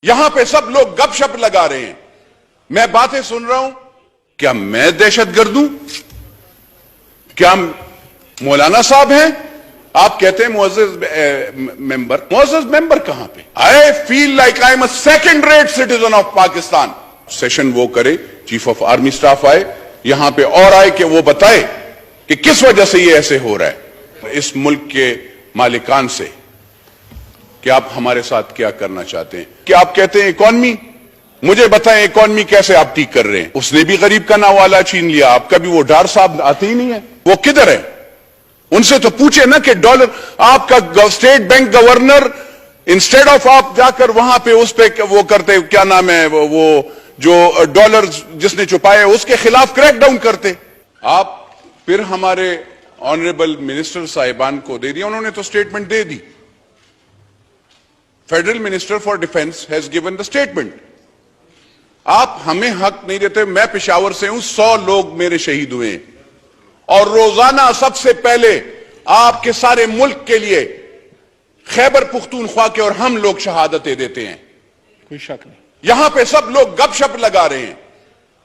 یہاں پہ سب لوگ گپ شپ لگا رہے ہیں، میں باتیں سن رہا ہوں. کیا میں دہشت گرد ہوں؟ کیا مولانا صاحب ہیں؟ آپ کہتے ہیں معزز ممبر کہاں پہ؟ I feel like I'm a second rate citizen of Pakistan. Session وہ کرے، چیف آف آرمی سٹاف آئے یہاں پہ اور آئے کہ وہ بتائے کہ کس وجہ سے یہ ایسے ہو رہا ہے. اس ملک کے مالکان سے کہ آپ ہمارے ساتھ کیا کرنا چاہتے ہیں. کہ آپ کہتے ہیں اکانومی، مجھے بتائیں اکانومی کیسے آپ ٹھیک کر رہے ہیں؟ اس نے بھی غریب کا نوالا چھین لیا. آپ کا بھی وہ ڈار صاحب آتے ہی نہیں ہے، وہ کدھر ہے؟ ان سے تو پوچھے نا کہ ڈالر آپ کا state bank governor instead of آپ جا کر وہاں پہ اس پہ وہ کرتے، کیا نام ہے وہ جو ڈالر جس نے چھپائے اس کے خلاف کریک ڈاؤن کرتے. آپ پھر ہمارے آنریبل منسٹر صاحبان کو دے دیا، انہوں نے تو statement they the. Federal minister for defence has given the statement. آپ ہمیں حق نہیں دیتے. میں پشاور سے ہوں، 100 لوگ میرے شہید ہوئے ہیں اور روزانہ سب سے پہلے آپ کے سارے ملک کے لیے خیبر پختونخوا کے اور ہم لوگ شہادتیں دیتے ہیں، کوئی شک نہیں. یہاں پہ سب لوگ گپ شپ لگا رہے ہیں،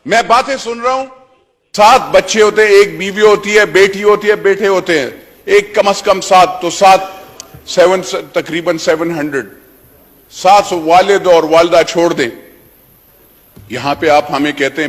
میں باتیں سن رہا ہوں. 7 بچے ہوتے ہیں، ایک بیوی ہوتی ہے، بیٹی ہوتی ہے، بیٹے ہوتے ہیں، ایک کم از کم 7 تو 7 تقریباً 700 والد اور والدہ چھوڑ دیں. یہاں پہ آپ ہمیں کہتے ہیں